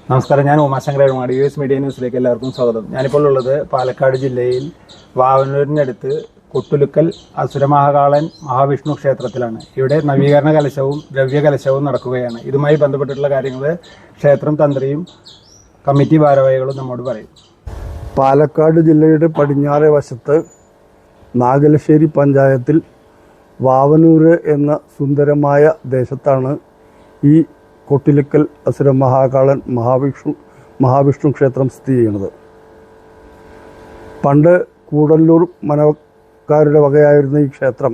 നമസ്കാരം, ഞാൻ Umashankar എഴുമാട്. US media ന്യൂസിലേക്ക് എല്ലാവർക്കും സ്വാഗതം. ഞാനിപ്പോൾ ഉള്ളത് പാലക്കാട് ജില്ലയിൽ വാവന്നൂരിനടുത്ത് കൊട്ടുലുക്കൽ അസുരമഹാകാളൻ മഹാവിഷ്ണു ക്ഷേത്രത്തിലാണ്. ഇവിടെ നവീകരണ കലശവും ദ്രവ്യകലശവും നടക്കുകയാണ്. ഇതുമായി ബന്ധപ്പെട്ടിട്ടുള്ള കാര്യങ്ങൾ ക്ഷേത്രം തന്ത്രിയും കമ്മിറ്റി ഭാരവാഹികളും നമ്മോട് പറയും. പാലക്കാട് ജില്ലയുടെ പടിഞ്ഞാറേ വശത്ത് നാഗലശ്ശേരി പഞ്ചായത്തിൽ വാവനൂര് എന്ന സുന്ദരമായ ദേശത്താണ് ഈ കൊട്ടിലുക്കൽ അസുരമഹാകാളൻ മഹാവിഷ്ണു ക്ഷേത്രം സ്ഥിതി ചെയ്യുന്നത്. പണ്ട് കൂടല്ലൂർ മനവക്കാരുടെ വകയായിരുന്ന ഈ ക്ഷേത്രം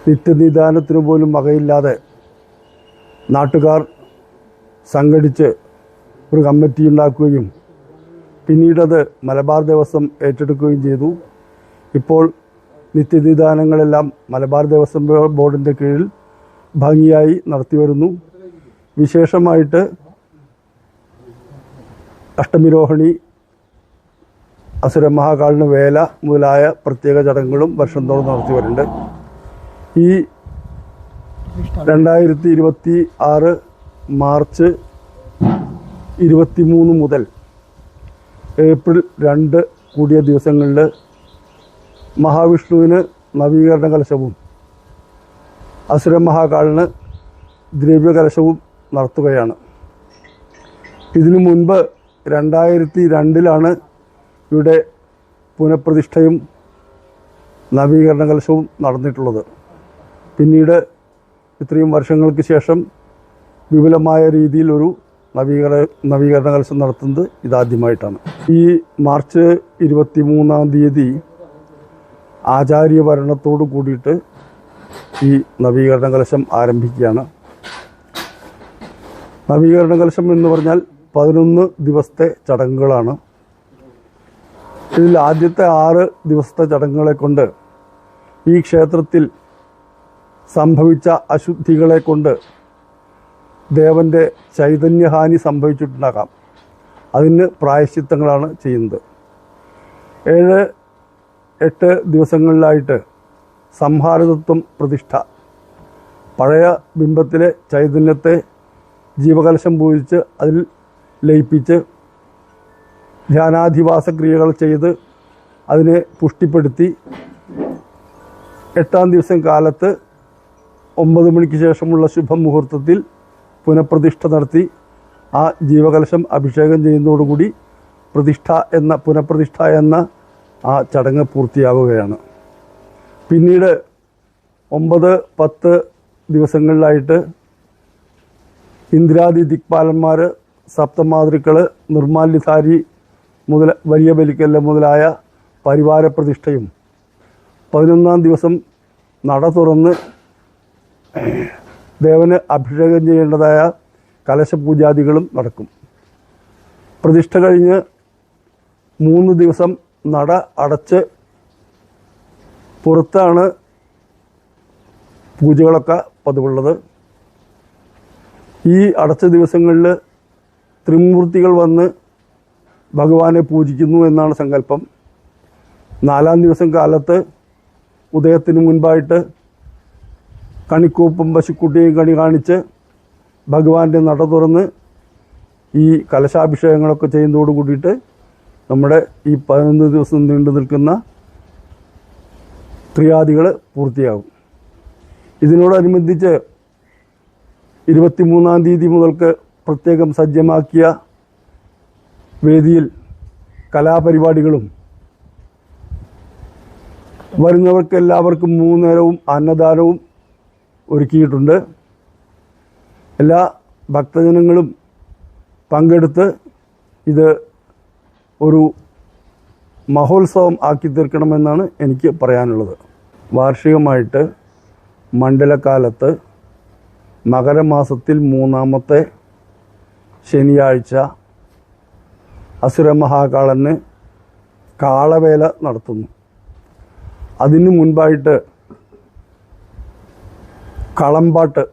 നിത്യനിദാനത്തിനു പോലും വകയില്ലാതെ നാട്ടുകാർ സംഘടിച്ച് ഒരു കമ്മിറ്റി ഉണ്ടാക്കുകയും പിന്നീടത് മലബാർ ദേവസ്വം ഏറ്റെടുക്കുകയും ചെയ്തു. ഇപ്പോൾ നിത്യനിദാനങ്ങളെല്ലാം മലബാർ ദേവസ്വം ബോർഡിൻ്റെ കീഴിൽ ഭംഗിയായി നടത്തിവരുന്നു. വിശേഷമായിട്ട് അഷ്ടമിരോഹിണി, അസുരമഹാകാളിന് വേല മുതലായ പ്രത്യേക ചടങ്ങുകളും വർഷം തോറും നടത്തി വരുന്നുണ്ട്. ഈ 2026 മാർച്ച് 23 മുതൽ ഏപ്രിൽ 2 കൂടിയ ദിവസങ്ങളിൽ മഹാവിഷ്ണുവിന് നവീകരണ കലശവും അസുരമഹാകാളിന് ദ്രവ്യകലശവും നടത്തുകയാണ്. ഇതിനു മുൻപ് 2002 ഇവിടെ പുനഃപ്രതിഷ്ഠയും നവീകരണ കലശവും നടന്നിട്ടുള്ളത്. പിന്നീട് ഇത്രയും വർഷങ്ങൾക്ക് ശേഷം വിപുലമായ രീതിയിൽ ഒരു നവീകരണ കലശം നടത്തുന്നത് ഇതാദ്യമായിട്ടാണ്. ഈ മാർച്ച് 23 ആചാര്യഭരണത്തോടു കൂടിയിട്ട് ഈ നവീകരണ കലശം ആരംഭിക്കുകയാണ്. നവീകരണ കലശം എന്ന് പറഞ്ഞാൽ 11 ദിവസത്തെ ചടങ്ങുകളാണ്. ഇതിൽ ആദ്യത്തെ 6 ദിവസത്തെ ചടങ്ങുകളെ കൊണ്ട് ഈ ക്ഷേത്രത്തിൽ സംഭവിച്ച അശുദ്ധികളെ കൊണ്ട് ദേവൻ്റെ ചൈതന്യഹാനി സംഭവിച്ചിട്ടുണ്ടാകാം. അതിന് പ്രായശ്ചിത്തങ്ങളാണ് ചെയ്യുന്നത്. 7-8 ദിവസങ്ങളിലായിട്ട് സംഹാരതത്വം പ്രതിഷ്ഠ, പഴയ ബിംബത്തിലെ ചൈതന്യത്തെ ജീവകലശം പൂജിച്ച് അതിൽ ലയിപ്പിച്ച് ധ്യാനാധിവാസ ക്രിയകൾ ചെയ്ത് അതിനെ പുഷ്ടിപ്പെടുത്തി 8-ാം ദിവസം കാലത്ത് 9 മണിക്ക് ശേഷമുള്ള ശുഭമുഹൂർത്തത്തിൽ പുനഃപ്രതിഷ്ഠ നടത്തി ആ ജീവകലശം അഭിഷേകം ചെയ്യുന്നതോടുകൂടി പുനഃപ്രതിഷ്ഠ എന്ന ആ ചടങ്ങ് പൂർത്തിയാവുകയാണ്. പിന്നീട് 9-10 ദിവസങ്ങളിലായിട്ട് ഇന്ദ്രാദി ദിക്പാലന്മാർ, സപ്തമാതൃക്കൾ, നിർമാല്യധാരി വലിയ ബലിക്കല്ല് മുതലായ പരിവാര പ്രതിഷ്ഠയും 11-ാം ദിവസം നട തുറന്ന് ദേവന് അഭിഷേകം ചെയ്യേണ്ടതായ കലശപൂജാദികളും നടക്കും. പ്രതിഷ്ഠ കഴിഞ്ഞ് 3 ദിവസം നട അടച്ച് പുറത്താണ് പൂജകളൊക്കെ പതിവുള്ളത്. ഈ അടച്ച ദിവസങ്ങളിൽ ത്രിമൂർത്തികൾ വന്ന് ഭഗവാനെ പൂജിക്കുന്നു എന്നാണ് സങ്കല്പം. 4-ാം ദിവസം കാലത്ത് ഉദയത്തിന് മുൻപായിട്ട് കണിക്കൂപ്പും പശുക്കുട്ടിയും കണി കാണിച്ച് ഭഗവാന്റെ നട തുറന്ന് ഈ കലശാഭിഷേകങ്ങളൊക്കെ ചെയ്യുന്നതോട് കൂടിയിട്ട് നമ്മുടെ ഈ 11 ദിവസം നീണ്ടു നിൽക്കുന്ന ക്രിയാദികൾ പൂർത്തിയാകും. ഇതിനോടനുബന്ധിച്ച് 23-ാം തീയതി മുതൽക്ക് പ്രത്യേകം സജ്ജമാക്കിയ വേദിയിൽ കലാപരിപാടികളും വരുന്നവർക്ക് എല്ലാവർക്കും 3 നേരവും അന്നദാനവും ഒരുക്കിയിട്ടുണ്ട്. എല്ലാ ഭക്തജനങ്ങളും പങ്കെടുത്ത് ഇത് ഒരു മഹോത്സവം ആക്കി തീർക്കണമെന്നാണ് എനിക്ക് പറയാനുള്ളത്. വാർഷികമായിട്ട് മണ്ഡലകാലത്ത് മകരമാസത്തിൽ 3-ാമത്തെ ശനിയാഴ്ച അസുരമഹാകാളന് കാളവേല നടത്തുന്നു. അതിനു മുൻപായിട്ട് കളമ്പാട്ട്,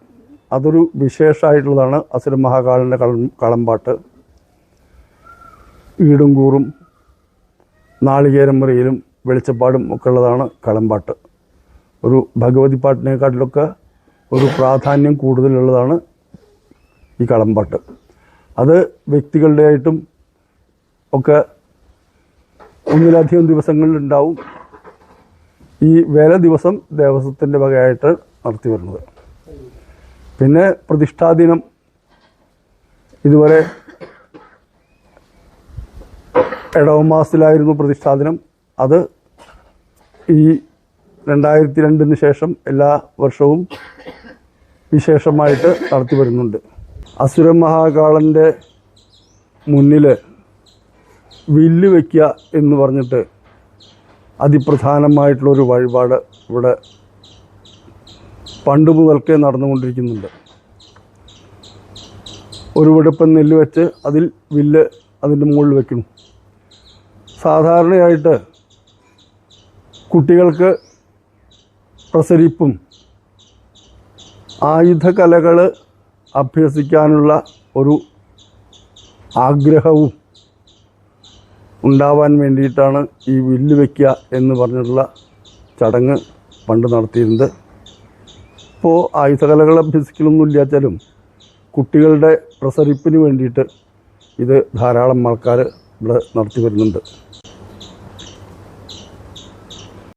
അതൊരു വിശേഷമായിട്ടുള്ളതാണ്. അസുരമഹാകാളൻ്റെ കളമ്പാട്ട് ഈടുംകൂറും നാളികേരം മുറിയിലും വെളിച്ചപ്പാടും ഒക്കെ ഉള്ളതാണ് കളമ്പാട്ട്. ഒരു ഭഗവതി പാട്ടിനെക്കാട്ടിലൊക്കെ ഒരു പ്രാധാന്യം കൂടുതലുള്ളതാണ് ഈ കളമ്പാട്ട്. അത് വ്യക്തികളുടെയായിട്ടും ഒക്കെ ഒന്നിലധികം ദിവസങ്ങളിലുണ്ടാവും. ഈ വേല ദിവസം ദേവസ്വത്തിൻ്റെ വകയായിട്ട് നടത്തി വരുന്നത്. പിന്നെ പ്രതിഷ്ഠാദിനം ഇതുവരെ ഇടവമാസത്തിലായിരുന്നു പ്രതിഷ്ഠാദിനം. അത് ഈ 2002 ശേഷം എല്ലാ വർഷവും വിശേഷമായിട്ട് നടത്തി വരുന്നുണ്ട്. അസുര മഹാകാളൻ്റെ മുന്നിൽ വില്ല് വയ്ക്കുക എന്ന് പറഞ്ഞിട്ട് അതിപ്രധാനമായിട്ടുള്ളൊരു വഴിപാട് ഇവിടെ പണ്ട് മുതൽക്കേ നടന്നുകൊണ്ടിരിക്കുന്നുണ്ട്. ഒരു വെടുപ്പൻ നെല്ല് വെച്ച് അതിൽ വില്ല് അതിൻ്റെ മുകളിൽ വയ്ക്കണം. സാധാരണയായിട്ട് കുട്ടികൾക്ക് പ്രസരിപ്പും ആയുധകലകൾ അഭ്യസിക്കാനുള്ള ഒരു ആഗ്രഹവും ഉണ്ടാവാൻ വേണ്ടിയിട്ടാണ് ഈ വില്ല് വയ്ക്കുക എന്ന് പറഞ്ഞിട്ടുള്ള ചടങ്ങ് പണ്ട് നടത്തിയിരുന്നത്. ഇപ്പോൾ ആയുധകലകൾ അഭ്യസിക്കലൊന്നും ഇല്ലാച്ചാലും കുട്ടികളുടെ പ്രസരിപ്പിന് വേണ്ടിയിട്ട് ഇത് ധാരാളം ആൾക്കാർ ഇവിടെ നടത്തി വരുന്നുണ്ട്.